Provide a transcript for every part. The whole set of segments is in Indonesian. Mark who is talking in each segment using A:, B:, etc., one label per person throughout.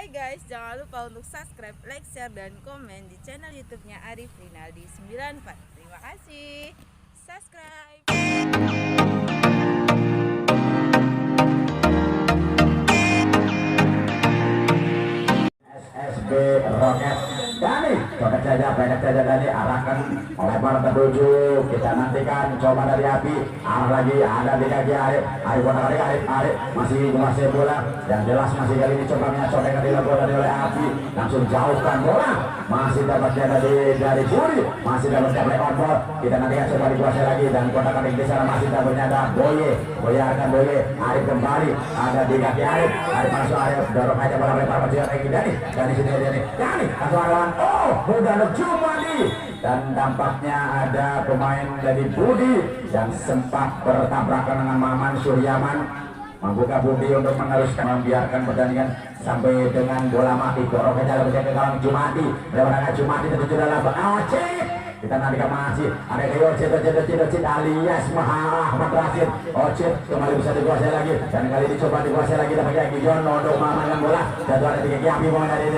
A: Hai guys, jangan lupa untuk subscribe, like, share, dan komen di channel YouTube-nya Arif Rinaldi 94. Terima kasih. Subscribe.
B: SSB Roket Dani, coba saja pendek saja Dani, arahkan melebar tertuju, kita nantikan coba dari Api, arah lagi ada di kaki Arif masih menguasai bola, yang jelas masih kali ini coba mencoba dilakukan oleh Api, langsung jauhkan bola, masih dapatnya dari Budi, masih dapatnya play on ball, kita nantikan coba dikuasai lagi, dan kotak kaki di sana masih dapatnya ada Boye akan Arif kembali, ada di kaki Arif masuk, Arif dorong aja bola lebar masih lagi Dani sini Dani satu arah, udah ada Jumadi, dan tampaknya ada pemain dari Budi yang sempat bertabrakan dengan Maman Suryaman. Mampukah Budi untuk meneruskan membiarkan pertandingan sampai dengan bola mati, dorong aja lebih ke gawang Jumadi, lewat Jumadi tertuju dalam kita nantikan masih ada Ocit alias Ahmad Rasid. Ocit kembali bisa dikuasai lagi, dan kali ini coba dikuasai lagi, dapatnya Gijon untuk mengamankan bola, jatuh ada tiga Api mau dari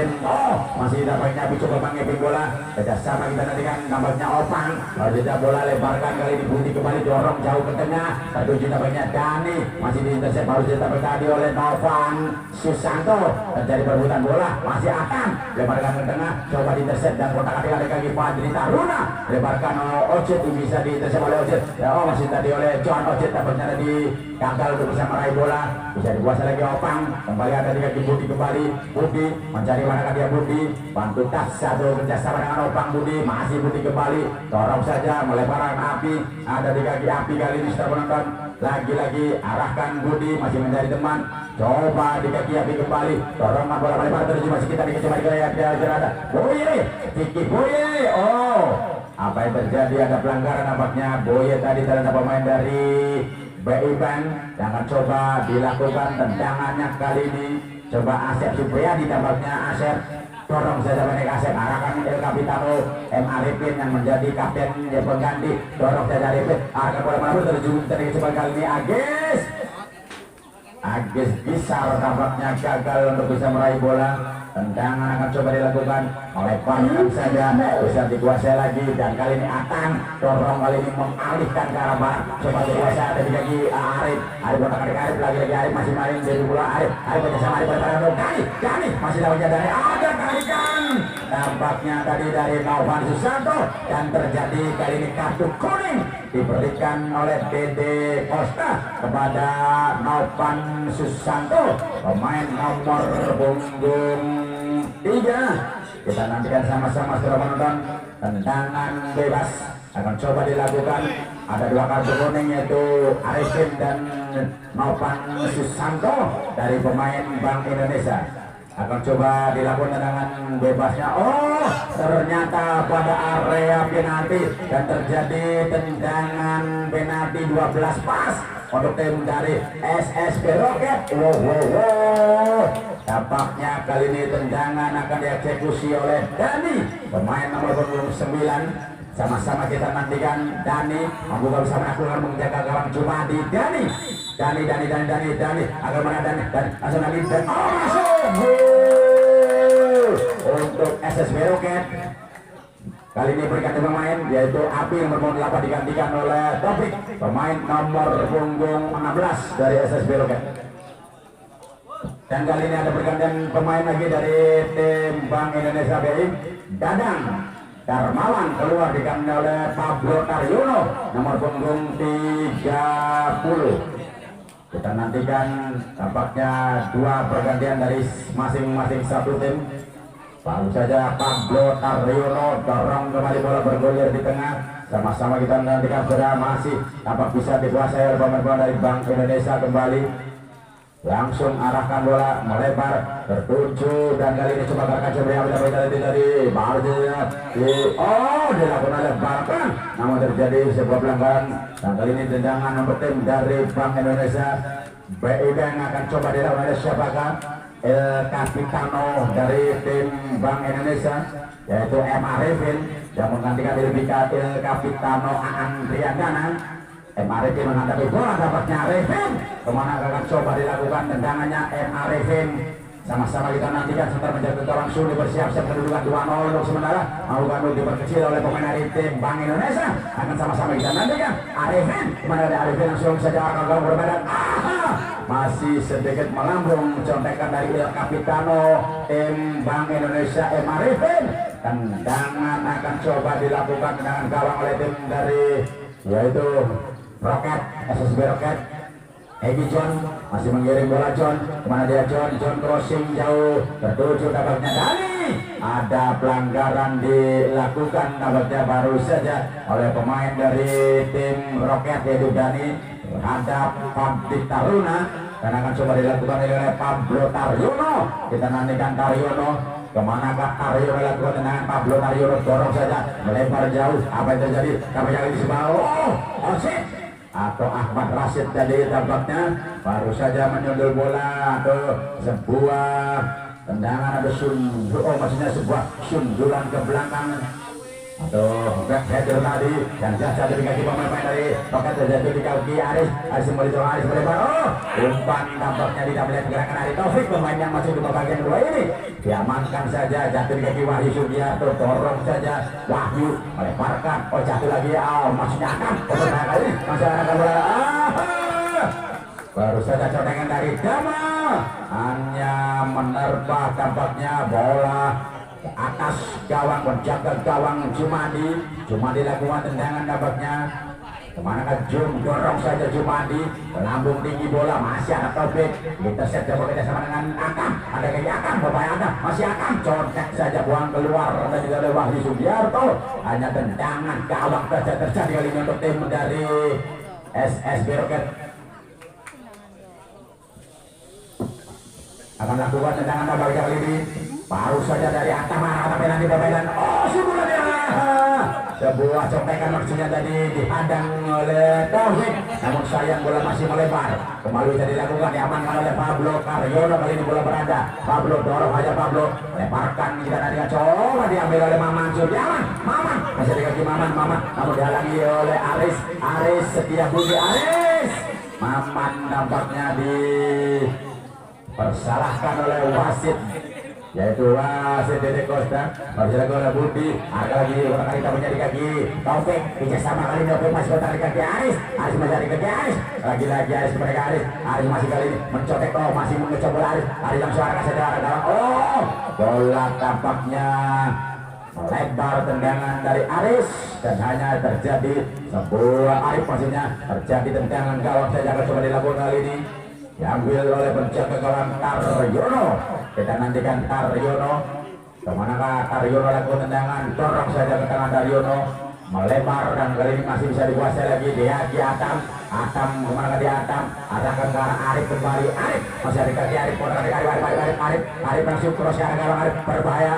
B: masih dapatnya Api coba mengeping bola, kerjasama kita nantikan nampaknya Opang, jeda bola lebarkan, kali ini Budi kembali dorong jauh ke tengah, tertuju dapatnya Dani, masih diintersep baru dapat tadi oleh Novan Susanto, terjadi perebutan bola, masih akan lebarkan ke tengah, coba diintersep dan kotak atik kaki Fadri Taruna, lebarkan Ocit, bisa diintersep oleh Ocit, masih tadi oleh John Ocit, dapatnya di gagal untuk bisa meraih bola, bisa dikuasai lagi Opang, kembali ada di kaki Budi, kembali Budi mencari manakah dia Budi, bantu tas satu kerjasama dengan Opang, Budi masih Budi kembali, dorong saja melebarkan Api, ada di kaki Api, kali ini sudah menonton, lagi-lagi arahkan Budi masih mencari teman, coba di kaki Api kembali, dorongkan bola melebar terus masih kita coba di kaki ada Boye, Kiki Boye, apa yang terjadi, ada pelanggaran nampaknya Boye tadi terhadap pemain dari BI Bank, yang akan coba dilakukan tendangannya kali ini, coba Asep Supriyadi, tampaknya Asep dorong saja pendek Asep, arahkan El Capitano M. Arifin yang menjadi kapten yang pengganti, dorong saja Arifin, arahkan bola melabur terjun tadi coba kali ini Agis Gisar tampaknya gagal untuk bisa meraih bola, tendangan akan coba dilakukan, melebarkan saja, bisa dikuasai lagi, dan kali ini Atan dorong, kali ini mengalihkan ke arah barat, coba dikuasai ada di kaki Arif kotak Arif lagi Arif masih main dari bola, Arif bersama Arif Dani masih lawannya dari ada kalikan, tampaknya tadi dari Novan Susanto, dan terjadi kali ini kartu kuning diberikan oleh Dede Costa kepada Novan Susanto, pemain nomor punggung 3. Kita nantikan sama-sama setelah menonton, tendangan bebas akan coba dilakukan, ada dua kartu kuning yaitu Arifin dan Novan Susanto dari pemain Bank Indonesia, akan coba dilakukan tendangan bebasnya, ternyata pada area penalti, dan terjadi tendangan penalti 12 pas untuk tim dari SSB Roket. Tampaknya kali ini tendangan akan dieksekusi oleh Dani, pemain nomor 9. Sama-sama kita nantikan Dani membuka bersama, aku akan menjaga gawang Jumadi. Dani agar mana Dani langsung lagi, dan masuk untuk SSB Roket. Kali ini berikan pemain yaitu Api nomor 8 digantikan oleh Topik, pemain nomor punggung 16 dari SSB Roket. Dan kali ini ada pergantian pemain lagi dari tim Bank Indonesia BI, Dadang Darmawan keluar diganti oleh Pablo Taryono nomor punggung 30. Kita nantikan tampaknya dua pergantian dari masing-masing satu tim. Baru saja Pablo Taryono dorong kembali bola bergulir di tengah, sama-sama kita nantikan sudah masih tampak bisa dikuasai oleh pemain dari Bank Indonesia, kembali langsung arahkan bola melebar tertuju, dan kali ini coba kakak coba yang dari barunya dilakukan oleh Barkan, namun terjadi sebuah pelanggaran, dan kali ini tendangan nomor tim dari Bank Indonesia. BI Bank akan coba dilakukan oleh siapakah? El Capitano dari tim Bank Indonesia yaitu M. Arifin yang menggantikan El Capitano Aan Riyandana. M. Arifin menghadapi bola, dapatnya Arifin, kemana akan coba dilakukan tendangannya M. Arifin, sama-sama kita nantikan sebentar menjaga gawang Suni bersiap-siap kedudukan 2-0 untuk sementara. Mau diperkecil oleh pemain dari tim Bank Indonesia. Akan sama-sama kita nantikan Arifin, kemana ada Arifin langsung saja akan gawang berbadan. Masih sedikit melambung contekan dari Il Capitano tim Bank Indonesia Arifin. Tendangan akan coba dilakukan tendangan gawang oleh tim dari yaitu Roket, SSB Roket. Egi John masih mengirim bola John, kemana dia John crossing jauh tertuju dapatnya Dani. Ada pelanggaran dilakukan dapatnya baru saja oleh pemain dari tim Roket yaitu Dani terhadap Pabdi Taruna dan akan coba dilakukan oleh Pablo Taryono. Kita nantikan Taryono kemanakah Taryono lakukan tendangan. Pablo Taryono dorong saja melebar jauh. Apa yang terjadi? Apa yang di sebelah? Osit atau Ahmad Rashid jadi tampaknya baru saja menyundul bola atau sebuah tendangan atau maksudnya sebuah sundulan ke belakang atau back header tadi yang jatuh di kaki pemain dari Roket terjatuh di kaki Aris kembali dorong Aris melebar. Umpan tampaknya tidak melihat gerakan Ari Taufik, pemain yang masuk di bagian kedua ini diamankan saja, jatuh di kaki Wahyu Sugiarto, dorong saja Wahyu melebarkan, jatuh lagi, maksudnya akan kali ini masih akan bola. Baru saja codengan dari Dama hanya menerpa tampaknya bola atas gawang, menjaga gawang Jumadi lakukan tendangan dapatnya kemana kan dorong saja Jumadi, lambung tinggi bola masih ada Taufik, kita set coba kita sama dengan Akam, ada kaki Akam, bapaknya Akam masih Akam, contek saja buang keluar dan juga oleh Wahyu Sugiarto. Hanya tendangan gawang saja terjadi kali ini untuk tim dari SSB Roket. Akan lakukan tendangan bagi kali ini baru saja dari Atamara tapi nanti permainan sebuah contekan maksudnya tadi dihadang oleh Taufik, namun sayang bola masih melebar. Kembali jadi dilakukan, diamankan oleh Pablo Cariono. Kali ini bola berada Pablo, dorong aja Pablo, leparkan kita tadi coba diambil oleh Maman Sudiaman. Maman masih di kaki Maman, namun dihalangi oleh Aris Setia Budi. Aris Maman nampaknya dipersalahkan oleh wasit yaitu wasit Dede Costa. Masih lagi oleh Budi, ada lagi orang kali kita di kaki Taufik, kerjasama kali ini Taufik masih bertahan di kaki Aris masih di kaki Aris, lagi-lagi Aris kepada Aris masih kali ini mencotek, masih mengecoba bola Aris langsung arah saja bola tampaknya melebar tendangan dari Aris dan hanya terjadi sebuah Arif maksudnya terjadi tendangan gawang saja akan coba dilakukan kali ini diambil oleh penjaga gawang Taryono. Kita nantikan Taryono, kemanakah Taryono lakukan tendangan, dorong saja ke tangan Taryono melebar dan kali ini masih bisa dikuasai lagi di Atam kemana di Atam arahkan ke arah Arif kembali. Arif masih ada kaki Arif, Arif langsung cross ke arah gawang Arif, berbahaya.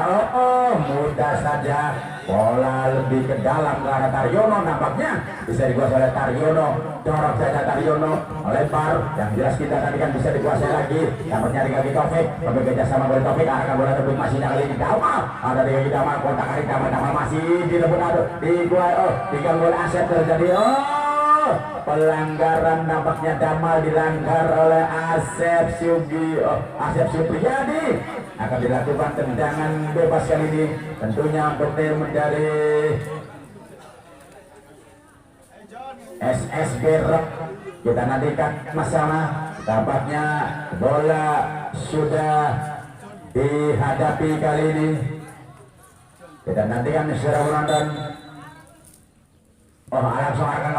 B: Mudah saja bola lebih ke dalam ke arah Taryono, nampaknya bisa dikuasai oleh Taryono, dorong saja Taryono melebar, yang jelas kita tadi kan bisa dikuasai lagi, dapatnya di kaki Taufik, bekerja sama oleh Taufik, arahkan bola terbit masih kali ini Damal, ada di kaki Damal, kontak kali Damal masih direbut diganggu oleh Asep, terjadi pelanggaran, nampaknya Damal dilanggar oleh Asep Supriyadi. Akan dilakukan tendangan bebas kali ini tentunya untuk tim dari SSB Rock. Kita nantikan masalah, tampaknya bola sudah dihadapi kali ini. Kita nantikan secara menonton. Langsung akan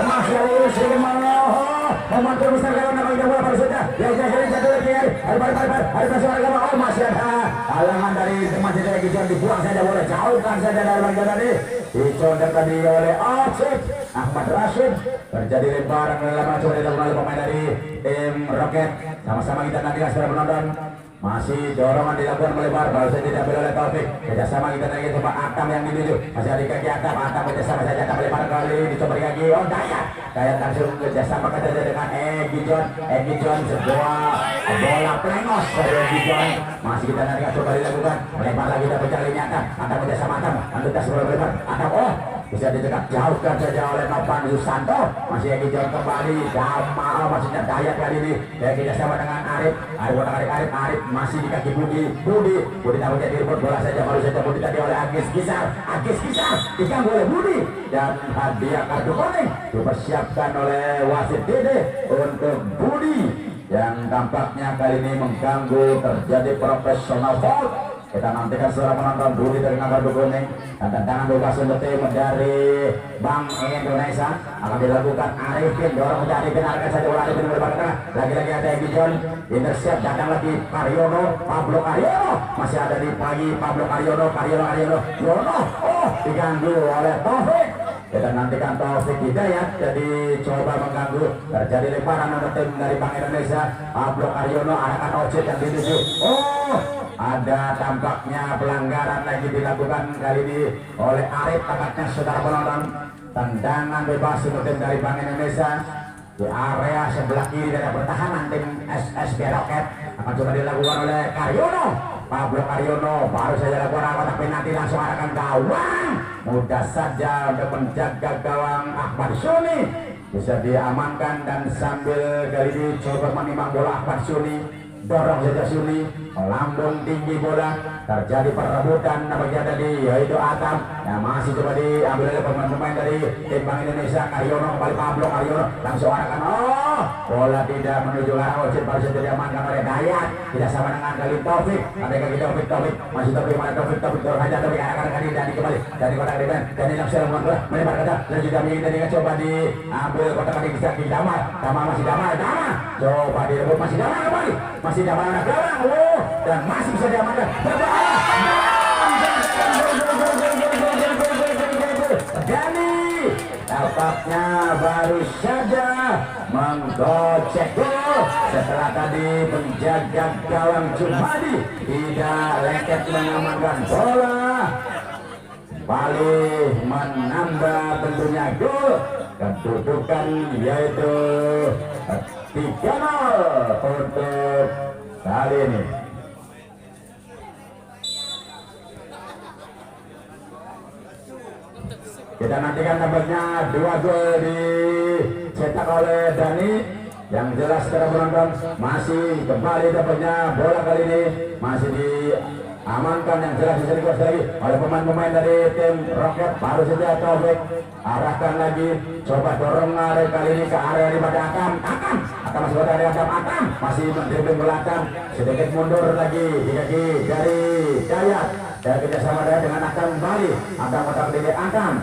B: masih ada sedikit memantau besar kalau namanya bola baru saja jatuh lagi ada masih ada halangan dari masih ada Gijon, dibuang saja bola, jauhkan saja dari bagian tadi, dicontek tadi oleh Ahmad Rashid, terjadi lemparan dalam coba dilakukan oleh pemain dari tim Roket. Sama-sama kita nantikan secara penonton. Masih dorongan dilakukan melebar, baru saja diambil oleh Taufik, kerjasama kita lagi coba Atam yang dituju, masih ada di kaki Atam kerjasama saja Atam melebar kali dicoba di kaki Dayat langsung kerjasama saja dengan Egi John, sebuah bola plengos dari Egi John, masih kita nanti coba dilakukan melebar lagi, kita berjalan ini Atam kerjasama Atam, antutas bola melebar Atam, bisa dicegat jauhkan saja oleh Novan Susanto. Masih Egi John kembali maksudnya Dayat kali ini Egi sama dengan Arif masih di kaki Budi tampaknya direbut bola saja, baru saja Budi tadi oleh Agis Gisar diganggu oleh Budi dan hadiah kartu kuning dipersiapkan oleh wasit Dede untuk Budi yang tampaknya kali ini mengganggu, terjadi profesional foul. Kita nantikan seorang penonton Budi dari kartu kuning dan tendangan bebas untuk tim dari Bank Indonesia akan dilakukan. Arifin dorong untuk Arifin, arahkan saja bola Arifin berbalik tengah, lagi-lagi ada Egi John intercept, datang lagi Pablo Karyono, masih ada di pagi Pablo Karyono diganggu oleh Taufik. Kita nantikan Taufik Hidayat jadi coba mengganggu, terjadi lemparan untuk tim dari Bank Indonesia. Pablo Karyono arahkan Ocit yang dituju. Ada tampaknya pelanggaran lagi dilakukan kali ini oleh Arif. Tampaknya saudara penonton, tendangan bebas untuk tim dari Bank Indonesia di area sebelah kiri dari pertahanan tim SSB Rocket akan coba dilakukan oleh Karyono. Pablo Karyono baru saja lakukan kotak penalti, langsung arahkan gawang, mudah saja untuk menjaga gawang Ahmad Suni, bisa diamankan dan sambil kali ini coba menimbang bola Ahmad Suni, dorong saja Suni, lambung tinggi bola, terjadi perebutan bagian tadi yaitu Atam yang masih coba diambil oleh pemain-pemain dari tim Bank Indonesia. Karyono kembali, Pablo Karyono langsung arahkan, bola tidak menuju arah Ocit, baru saja diamankan oleh Dayat, tidak sama dengan kali Taufik, ada kali Taufik masih Taufik dorong saja Taufik, arahkan kali dan kembali dari kotak defense dan ini langsung melebar kata dan juga menginginkan coba diambil kotak kali bisa di Damar masih Damar coba direbut, masih Damar kembali, masih Damar anak gawang, dan masih bisa diamankan, Dani tampaknya baru saja menggocek gol setelah tadi penjaga gawang Jumadi tidak lengket mengamankan bola, balik menambah tentunya gol kedudukan yaitu 3-0 untuk kali ini. Kita nantikan tampaknya 2 gol dicetak oleh Dani. Yang jelas secara penonton masih kembali tampaknya bola kali ini masih diamankan, yang jelas bisa dikuasai lagi oleh pemain-pemain dari tim Rocket. Baru saja Taufik arahkan lagi, coba dorong kali ini ke area daripada Atam masih berada di Atam masih mendribbling bola, sedikit mundur lagi di kaki dari Dayat dan kerjasama dengan Atam kembali, kotak dari Atam.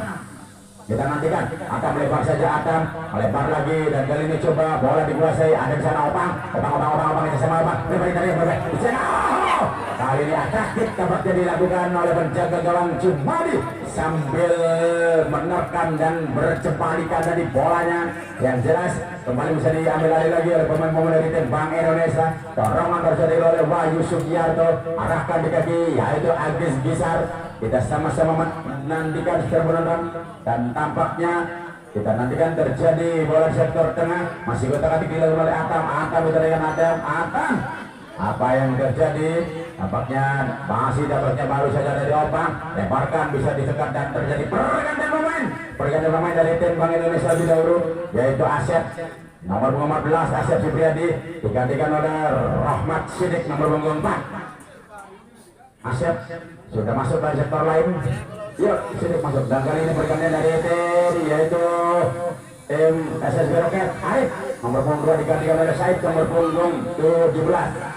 B: Kita nantikan Atam melebar saja, Atam melebar lagi dan kali ini coba bola dikuasai, ada di sana Opang ini sama Opang lebar dari di sana. Kali ini atraktif tampaknya dilakukan oleh penjaga gawang Jumadi sambil menerkam dan bercepalikan tadi bolanya, yang jelas kembali bisa diambil lagi oleh pemain-pemain dari tim Bank Indonesia. Dorongan terjadi oleh Wahyu Sugiarto, arahkan di kaki yaitu Agis Gisar. Kita sama-sama menantikan secara penonton dan tampaknya kita nantikan terjadi bola sektor tengah, masih kotak-atik dilakukan oleh Atam itu dengan Atam. Apa yang terjadi? Tampaknya masih dapatnya baru saja dari Opang, lemparkan bisa disekat dan terjadi pergantian pemain dari tim Bank Indonesia lebih dahulu yaitu Asep nomor 15 Asep Supriyadi digantikan oleh Rahmat Sidik nomor 4. Asep sudah masuk dari sektor lain, yuk Sidik masuk dan kali ini pergantian dari tim yaitu tim SSB Rocket. Arif nomor 2 digantikan oleh Said nomor 17.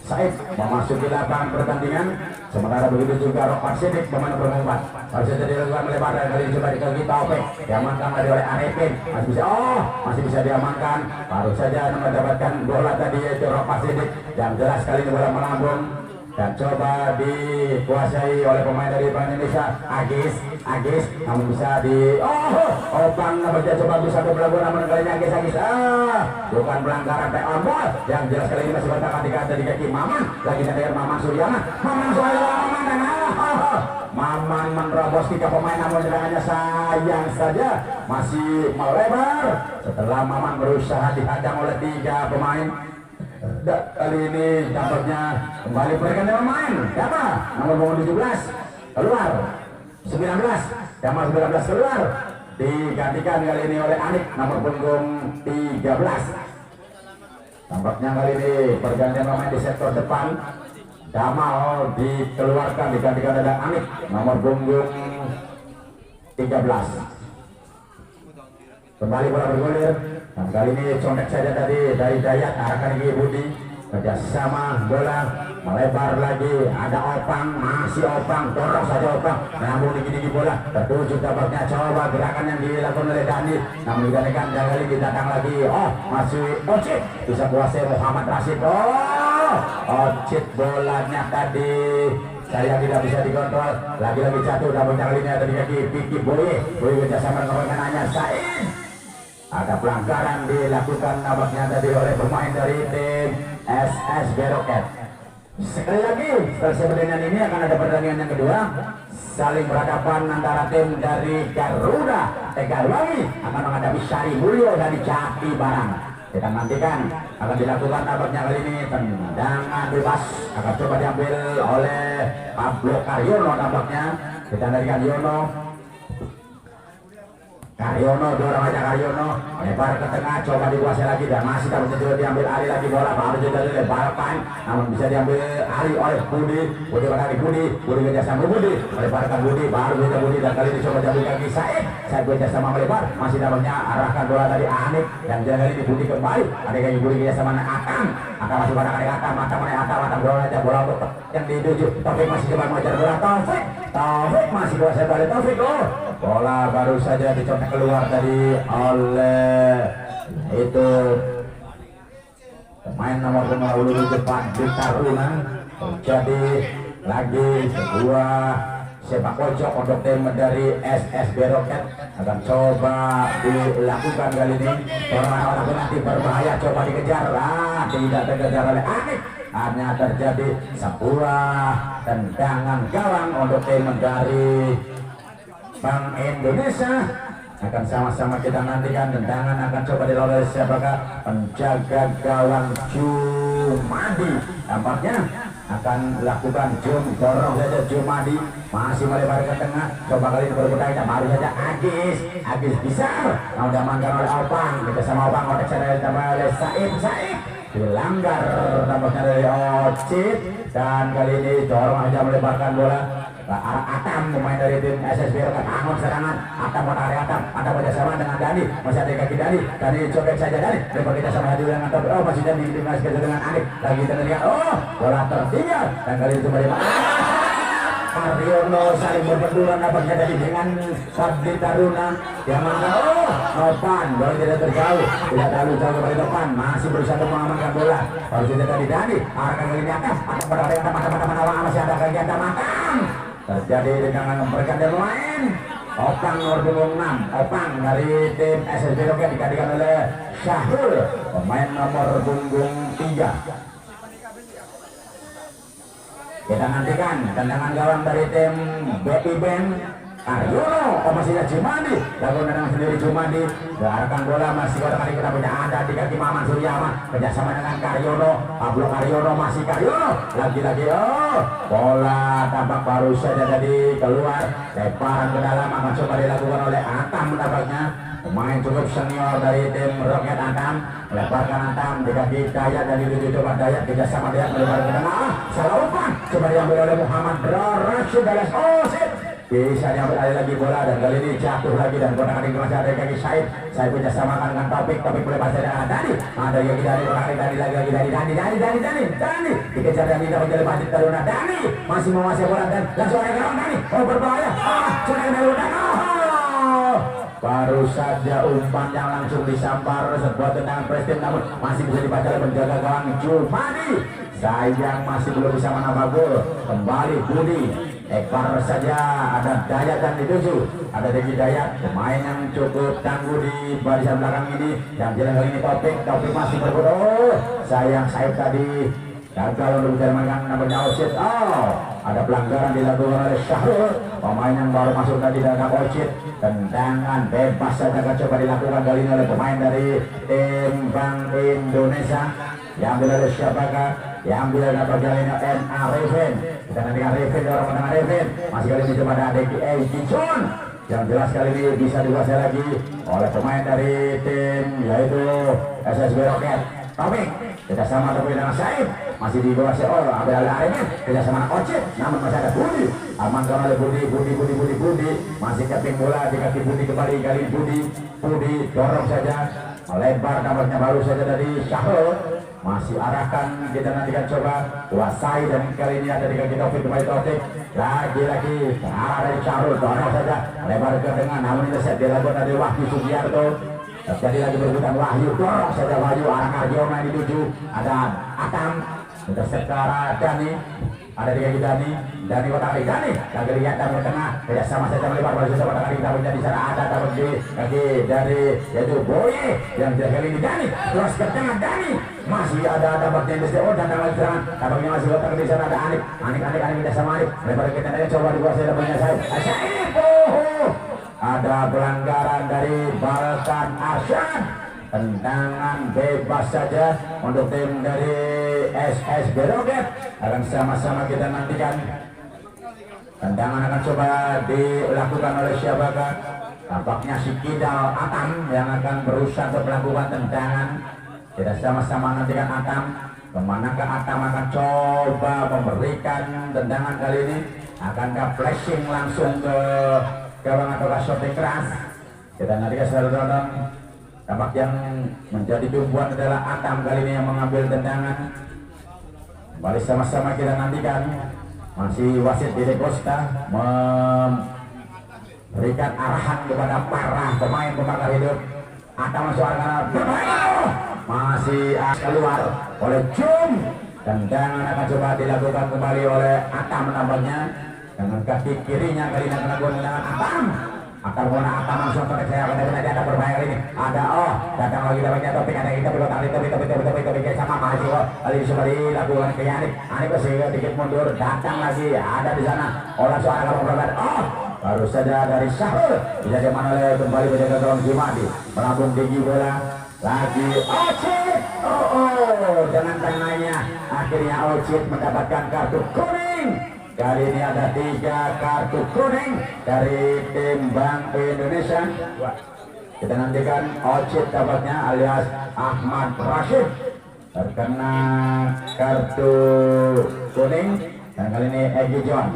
B: Said memasuki lapangan pertandingan, sementara begitu juga Rahmat Sidik pemain nomor 4 harus jadi dilakukan melebar dan kali ini coba dikaki Taufik, diamankan lagi oleh Arifin, masih bisa diamankan, baru saja mendapatkan bola tadi yaitu Rahmat Sidik, yang jelas kali ini bola melambung dan coba dikuasai oleh pemain dari Bank Indonesia. Agis namun bisa di Opang nampaknya coba bisa berlabuh, namun kali ini Agis bukan pelanggaran play on ball, yang jelas kali ini masih bertahan di kaki Maman, lagi dari Maman Suryana dan Maman menerobos 3 pemain, namun serangannya sayang saja masih melebar setelah Maman berusaha dihadang oleh 3 pemain. Kali ini tampaknya kembali pergantian pemain. Siapa? Nomor 17 keluar, 19 Jamal 19 keluar, digantikan kali ini oleh Anik nomor punggung 13. Tampaknya kali ini pergantian pemain di sektor depan. Jamal dikeluarkan, digantikan oleh Anik nomor punggung 13. Kembali bola bergulir, dan kali ini contek saja tadi dari Dayat arahkan ke Budi, kerjasama bola melebar lagi, ada Opang, masih Opang, dorong saja Opang, namun tinggi-tinggi bola tertuju tampaknya, coba gerakan yang dilakukan oleh Dani, namun digantikan kali ini datang lagi, oh masih Ocit, bisa kuasai Muhammad Rashid, oh Ocit bolanya tadi saya tidak bisa dikontrol, lagi-lagi jatuh, namun kali ini ada di kaki Vicky Boye kerjasama dengan kanannya Said. Ada pelanggaran dilakukan nampaknya tadi oleh pemain dari tim SSB Roket. Sekali lagi selesai pertandingan ini akan ada pertandingan yang kedua, saling berhadapan antara tim dari Garuda Tegalwangi akan menghadapi Sari Mulyo dari Jati Barang. Kita nantikan akan dilakukan nampaknya kali ini tendangan bebas akan coba diambil oleh Pablo Karyono nampaknya. Kita nantikan Karyono dorong aja Karyono, lebar ke tengah, coba dikuasai lagi dan masih tak bisa diambil Ali lagi bola, baru juga lebarkan, namun bisa diambil Ali oleh Budi kerjasama Budi, melebarkan Budi, baru juga Budi dan kali ini coba diambil kaki Said kerjasama melebar, masih dapatnya arahkan bola dari Anik dan jangan ini Budi kembali, ada kaki Budi kerjasama Akam masih pada kali Akam bola aja bola untuk yang dituju, Taufik masih coba mengejar bola, Taufik masih kuasai balik Taufik, bola baru saja dicoba keluar tadi oleh itu pemain nomor 50 depan di Taruna. Terjadi lagi sebuah sepak pojok untuk tim dari SSB Roket akan coba dilakukan kali ini. Orang nanti berbahaya coba dikejar, tidak terkejar oleh Anik. Hanya terjadi sebuah tendangan gawang untuk tim dari Bank Indonesia. Akan sama-sama kita nantikan tendangan akan coba dilakukan siapakah penjaga gawang Jumadi, tampaknya akan lakukan dorong saja Jumadi masih melebar ke tengah, coba kali ini berputar baru saja Agis bisa mau diamankan oleh Opang, kita sama Opang kotek saya oleh Said dilanggar tampaknya dari Ocit dan kali ini dorong aja melebarkan bola Atam pemain dari tim SSB bangun serangan Atam bekerjasama dengan Dani, masih ada kaki Dani cobek saja Dani bekerjasama hadir dengan masih Dani dengan Anik lagi terlihat bola tertinggal dan kali itu kembali Karyono saling berbenturan nampaknya tadi dengan Fadli Taruna yang mana Nopan bola tidak terjauh, tidak terlalu jauh dari Nopan, masih berusaha untuk mengamankan bola. Kalau sudah tadi Dani arahkan kali ini Atam masih ada kaki Atam terjadi dengan pergantian pemain. Opang nomor 26, Opang dari tim SSB Roket digantikan oleh Syahrul pemain nomor punggung 3. Kita nantikan tendangan gawang dari tim BI Band Karyono, masih ada Jumadi, lakukan tendangan sendiri Jumadi, diarahkan bola masih kali kita punya ada di kaki Maman Suryaman, kerjasama dengan Karyono, Pablo Karyono masih Karyono, lagi-lagi bola tampak baru saja tadi keluar, lemparan ke dalam akan coba dilakukan oleh Atam tampaknya. Pemain cukup senior dari tim Roket Atam, melemparkan Atam di kaki Dayat dan dituju coba Dayat kerjasama Dayat melebar ke tengah, salah umpan coba diambil oleh Muhammad Rashid alias Osit, bisa diambil lagi bola dan kali ini jatuh lagi dan kotak kaki masih ada kaki Said kerjasama dengan Taufik melebar saja Dani, ada kaki Dani lagi Dani dikejar Dani dapat jalan Fadli Taruna, Dani masih menguasai bola dan langsung ada gawang Dani, berbahaya sudah baru saja umpan yang langsung disampar sebuah tendangan presiden, namun masih bisa dibaca oleh penjaga gawang Jumadi. Sayang masih belum bisa menambah gol. Kembali Budi, ekor saja ada Dayat dan dituju, ada Deki Dayat, pemain yang cukup tangguh di barisan belakang ini. Dan jalan kali ini Taufik masih berbodoh. Sayang Said tadi gagal untuk menjalankan namanya Ocit. Ada pelanggaran dilakukan oleh Syahrul, pemain yang baru masuk tadi dalam Ocit. Tendangan bebas saja akan coba dilakukan kali ini oleh pemain dari tim Bank Indonesia. Yang ambil oleh siapakah? Yang ambil oleh kali ini NA Reven. Kita nantikan Reven, dorong dengan Reven. Masih kali ini coba ada Deki John. yang jelas kali ini bisa dikuasai lagi oleh pemain dari tim yaitu SSB Roket. Taufik kerjasama dengan Said masih dikuasai oleh Abel Arifin, kerjasama Ocit, namun masih ada Budi amankan oleh Budi masih keping bola di kaki Budi kembali kali Budi dorong saja melebar, nampaknya baru saja dari Syahrul masih arahkan, kita nantikan coba kuasai, dan kali ini ada di kaki Taufik kembali Taufik lagi-lagi arah dari Syahrul dorong saja lebar ke tengah, namun ini set dilakukan dari Wahyu Sugiarto. Jadi lagi berebutan Wahyu, dorong saja Wahyu, arah Arjona dituju, ada Atam, untuk sekarang Dani, ada di kaki Dani Watari, Dani lagi lihat dan tengah, tidak sama saja melebar pada sisa pada kaki tamunya di sana ada tamu di kaki dari yaitu Boye yang kali ini Dani, terus ke tengah Dani, masih ada dapatnya di sini, dan lagi serangan, tampaknya masih letak di sana ada Anik tidak sama Anik, lebar ke tengahnya coba dikuasai dapatnya Said, ada pelanggaran dari Balkan Arsyad, tendangan bebas saja untuk tim dari SSB Roket. Akan sama-sama kita nantikan tendangan akan coba dilakukan oleh siapakah, tampaknya si Kidal Atam yang akan berusaha untuk melakukan tendangan. Kita sama-sama nantikan Atam, kemanakah Atam akan coba memberikan tendangan kali ini, akankah flashing langsung ke gawang atau shooting keras. Kita nantikan selalu tonton. Tampak yang menjadi tumpuan adalah Atam kali ini yang mengambil tendangan. Kembali sama-sama kita nantikan. Masih wasit Dede Costa memberikan arahan kepada para pemain pembakar hidup. Atam masuk arah bermain, masih keluar oleh Jum. Tendangan akan coba dilakukan kembali oleh Atam nampaknya. Dengan kaki kirinya kali ini akan melakukan tendangan Atam langsung ke saya benar-benar ada berbahaya kali ini, ada datang lagi dapatnya Topik, ada kita berkotak Topik sama masih kali ini sudah dilakukan ke Anik sedikit mundur, datang lagi ada di sana oleh suara kamu berkat baru saja dari Syahrul bisa diaman oleh kembali menjaga gawang Jumadi melambung tinggi bola lagi Ocit, dengan tangannya akhirnya Ocit mendapatkan kartu kuning. Kali ini ada 3 kartu kuning dari tim Bank Indonesia. Kita nantikan Ocit dapatnya alias Ahmad Rashid terkena kartu kuning, dan kali ini Egy John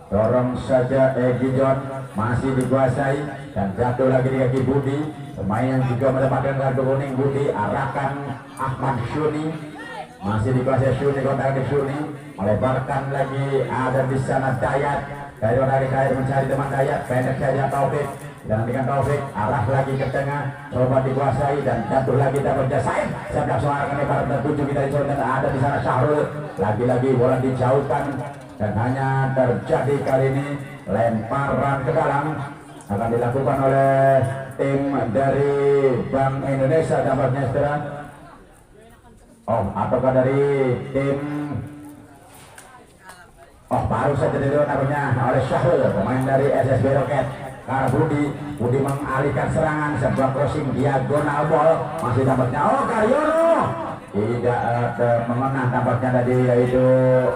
B: dorong saja, Egy John masih dikuasai dan jatuh lagi di kaki Budi, pemain yang juga mendapatkan kartu kuning. Budi arahkan Ahmad Syuni, masih dikuasai Syuni, kontak di Syuni melebarkan lagi, ada di sana Dayat dari orang Dayat mencari teman Dayat, pendek saja Taufik, dan nantikan Taufik arah lagi ke tengah, coba dikuasai dan jatuh lagi dapatnya Said, sedang suara lebar tertuju kita di sana, ada di sana Syahrul, lagi-lagi bola dijauhkan dan hanya terjadi kali ini lemparan ke dalam akan dilakukan oleh tim dari Bank Indonesia dampaknya setelah ataukah dari tim baru saja dilakukan oleh Syahrul, pemain dari SSB Roket. Karena Budi mengalihkan serangan, sebuah crossing diagonal ball masih tampaknya Karyono tidak mengenang tampaknya tadi yaitu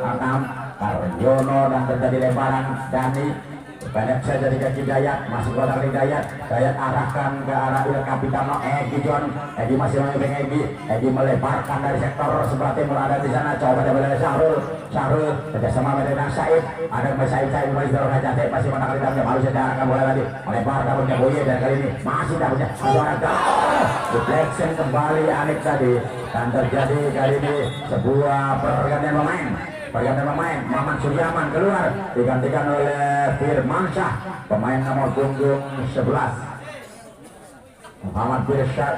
B: Atam Karyono, dan terjadi lemparan Dani pendek saja di kaki Dayat, masih kotak di Dayat arahkan ke arah Il Capitano Egy John, Egy masih memimpin Egy melebarkan dari sektor sebelah timur, ada di sana coba dari Syahrul kerjasama dengan Said, ada Said kembali dorong saja, masih kotak di dalamnya, baru saja arahkan bola lagi melebar dapatnya Boye, dan kali ini masih dapatnya suara deflection kembali Anik tadi, dan terjadi kali ini sebuah pergantian pemain. Maman Suryaman keluar digantikan oleh Firmansyah, pemain nomor punggung 11. Muhammad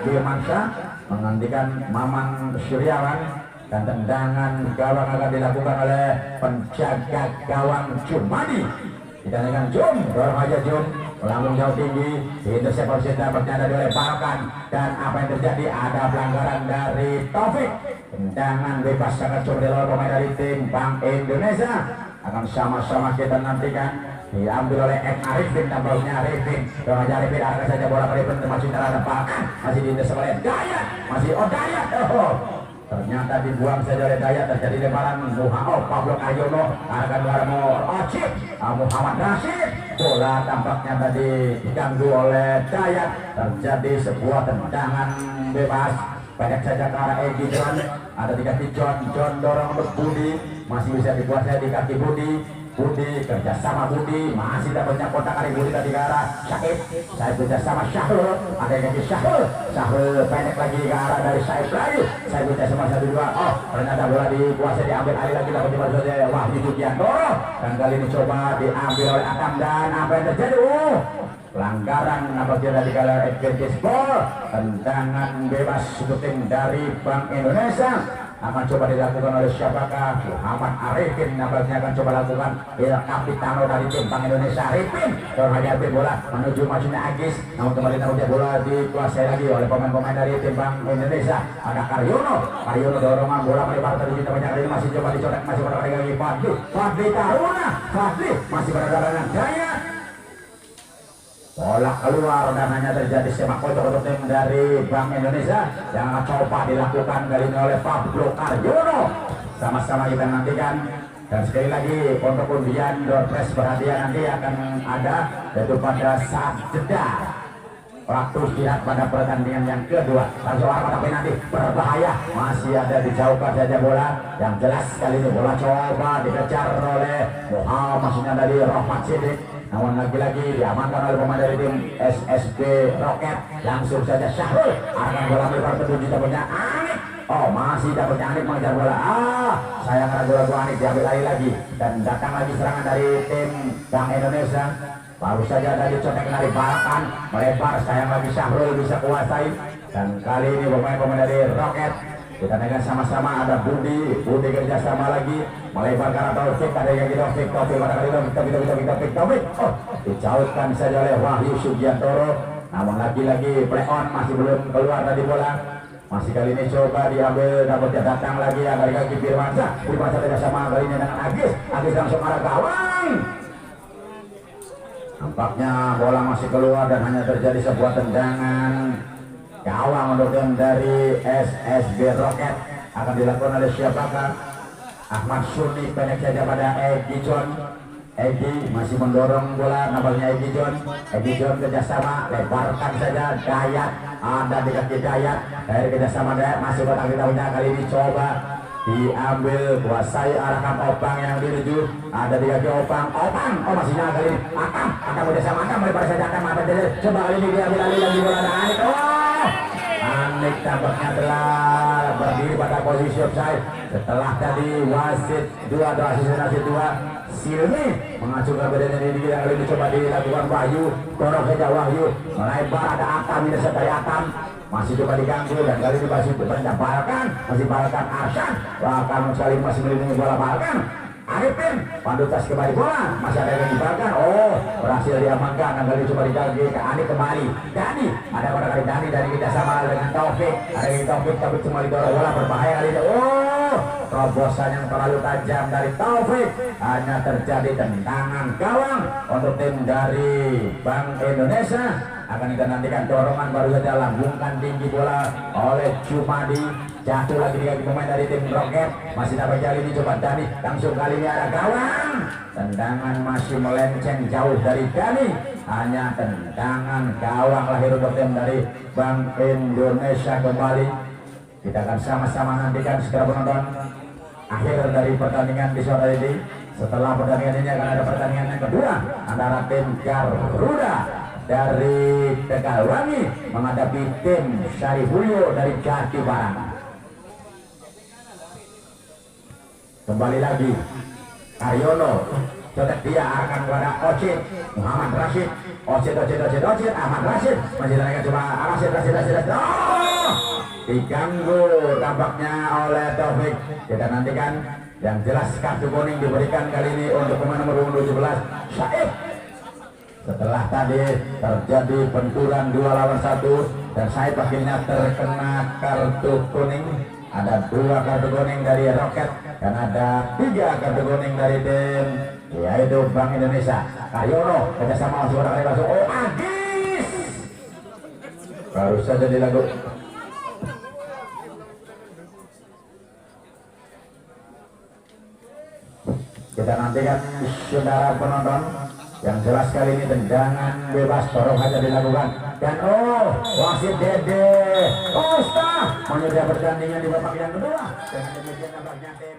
B: Firmansyah menggantikan Maman Suryaman, dan tendangan gawang akan dilakukan oleh penjaga gawang Jumadi. Digantikan Jum, dorong aja Jum, melambung jauh tinggi, intercept oleh dapatnya dileparkan, dan apa yang terjadi, ada pelanggaran dari Taufik. Tendangan bebas sangat coba dilakukan pemain dari tim Bank Indonesia. Akan sama-sama kita nantikan, diambil oleh Arifin, tampaknya Arifin arahkan saja bola ke Arifin, masih terhadap bahkan masih diintercept oleh Dayat, masih Dayat, ternyata dibuang saja oleh Dayat, terjadi lemparan Pablo Karyono akan Ocit, Muhammad Rashid bola tampaknya tadi diganggu oleh Dayat, terjadi sebuah tendangan bebas pendek saja ke arah Egy John. Ada di kaki John dorong untuk Budi, masih bisa dikuasai di kaki Budi kerjasama Budi, masih dapatnya kontak kali Budi tadi ke arah Syahid kerjasama Syahrul, ada yang kaki Syahrul pendek lagi ke arah dari Syahid lagi, Syahid kerjasama 1-2. Oh, ternyata bola dikuasai, diambil alih lagi, dapat dibalas oleh Wahyu Sugiantoro, dan kali ini coba diambil oleh Akam, dan apa yang terjadi? Pelanggaran nampaknya dari kala Advantage Ball, tendangan bebas untuk tim dari Bank Indonesia. Akan coba dilakukan oleh siapakah? Muhammad Arifin nampaknya akan coba lakukan. Dia kapitano dari tim Bank Indonesia, Arifin. Terhadap bola menuju majunya Agis, namun kembali nampaknya bola dikuasai lagi oleh pemain-pemain dari tim Bank Indonesia. Ada Karyono dorongan bola melebar terjun, banyak kali masih coba dicoret, masih pada kali lagi Fadli Taruna, Fadli masih berada dengan Daya. Bola keluar dan hanya terjadi sepak pojok untuk tim dari Bank Indonesia yang akan coba dilakukan kali ini oleh Pablo Karyono. Sama-sama kita nantikan, dan sekali lagi untuk undian door prize berhadiah nanti akan ada, yaitu pada saat jeda waktu istirahat pada pertandingan yang kedua. Langsung tapi nanti berbahaya, masih ada dijauhkan saja bola. Yang jelas kali ini bola coba dikejar oleh Muhammad, maksudnya dari Rahmat Sidik, namun lagi-lagi diamankan oleh pemain dari tim SSB Roket. Langsung saja Syahrul akan bola melebar tertuju punya Anik. Oh, masih dapatnya Anik mengejar bola. Sayang ragu-ragu Anik, diambil lagi dan datang lagi serangan dari tim Bank Indonesia. Baru saja dari cotek dari Barakan melebar, sayang lagi Syahrul bisa kuasai, dan kali ini pemain-pemain dari Roket kita dengan sama-sama. Ada Budi kerjasama lagi melebar ke arah Taufik, ada yang Taufik pada kali Taufik. Oh, dijauhkan saja oleh Wahyu Sugiantoro, namun lagi-lagi play on, masih belum keluar tadi bola. Masih kali ini coba diambil, dapatnya datang lagi dari kaki Firmansyah kerjasama kali ini dengan Agis langsung arah gawang. Nampaknya bola masih keluar dan hanya terjadi sebuah tendangan gawang untuk tim dari SSB Roket. Akan dilakukan oleh siapakah? Ahmad Suni pendek saja pada Egy John. Egy masih mendorong bola, nampaknya Egy John kerjasama, lebarkan saja Dayat, ada di kaki Dayat, dari kerjasama Dayat masih batang di tahunnya. Kali ini coba diambil, kuasai arahkan Opang yang diruju, ada di kaki Opang, oh masih nyala kali ini Akam kerjasama, Akam melebar saja, Akam apa jadi coba kali ini diambil alih lagi bola Anik. Anik tampaknya telah berdiri pada posisi offside setelah tadi wasit 2 Silmi mengacungkan badannya ini. Kali ini coba dilakukan Wahyu, dorong saja Wahyu melebar, ada Akam ini dari Akam masih coba diganggu, dan kali ini masih Balkan Arsyad, bahkan sekali masih melindungi bola Balkan. Arifin pandutas kembali bola, masih ada yang dibalkan. Oh, berhasil diamankan, dan kali coba diganggu ke Anik kembali. Dani, ada pada kali Dani dari kita sama dengan Taufik, ada yang Taufik tapi cuma didorong bola, berbahaya kali ini. Oh, terobosan yang terlalu tajam dari Taufik, hanya terjadi tendangan gawang untuk tim dari Bank Indonesia. Akan kita nantikan dorongan, baru saja lambungkan tinggi bola oleh Jumadi, jatuh lagi di kaki pemain dari tim Roket. Masih dapat kali ini coba Dani, langsung kali ini ada gawang, tendangan masih melenceng jauh dari Dani, hanya tendangan gawang lahir untuk tim dari Bank Indonesia. Kembali kita akan sama-sama nantikan segera penonton akhir dari pertandingan di sore ini. Setelah pertandingan ini akan ada pertandingan yang kedua antara tim Garuda dari Tegalwangi menghadapi tim Syarifulyo dari Jatibarang. Kembali lagi Karyono, cotek dia akan kepada Ocit Muhammad Rashid, Ocit Ahmad Rashid, masih naikkan coba Rashid. Oh, diganggu tampaknya oleh Taufik. Kita nantikan, yang jelas kartu kuning diberikan kali ini untuk pemain nomor 17 Syahid. Setelah tadi terjadi benturan 2 lawan 1 dan Syahid akhirnya terkena kartu kuning. Ada 2 kartu kuning dari Roket dan ada 3 kartu kuning dari tim yaitu Bank Indonesia. Karyono kerjasama masuk kali langsung. Oh, Agis baru saja dilakukan. Kita nantikan saudara penonton Yang jelas kali ini tendangan bebas dorong saja dilakukan. Dan wasit Dede Costa menyudahi pertandingan di babak yang kedua. Dengan demikian nampaknya tim